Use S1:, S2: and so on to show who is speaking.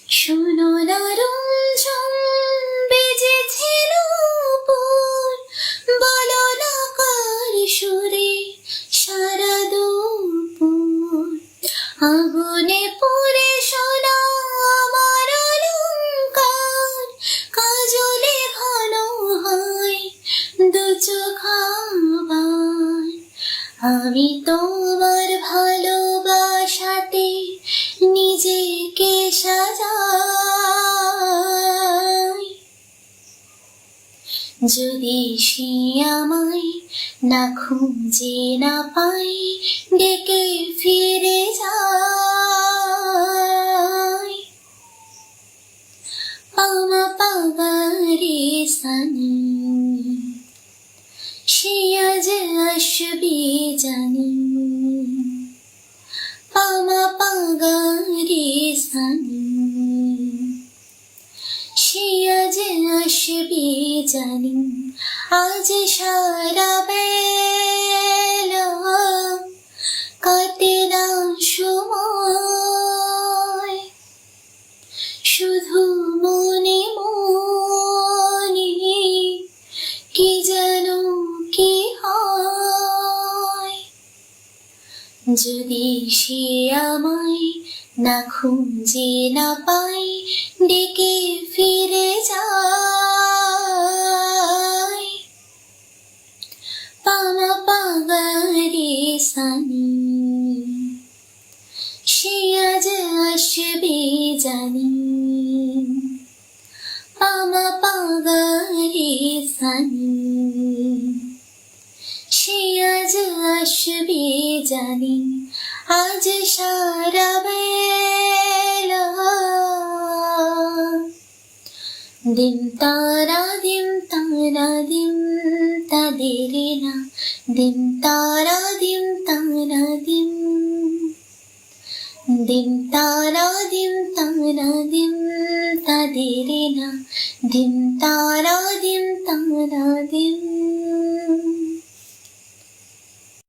S1: শোনো না রঞ্জন বেজেছে নূপুর, বলো না কার সুরে সারা দুপুর। আগুনে পুড়ে সোনা আমার অলংকার, কাজলে ঘন হয় দু চোখ আমার। আমি তোমার ভালোবাসাতে নিজেকে সাজাই, যদি সে আমায় না খুঁজে না পাই, ডেকে ফিরে যাই। পামা পাগারে সানি, সে আজ আসবে জানি। পামা পাগারে সানি, সে আজ আসবে জানি। আজ সারা বেলা কাটে না সময়, শুধু মনে মনে কি যেন কি হয়। যদি সে আমায় না খুঁজে না পাই, ডেকে ফিরে যাই। পামা পাগারে সানি, সে আজ আসবে জানি। পামা পাগারে সানি, সে আজ আসবে জানি। আজ সারা বেলা দিন তারা দিন তারা দিন তাদের না, দিন তারা দিন তারা দিন, দিন তারা দিন তারা দিন তাদের না, দিন তারা দিন তারা দিন।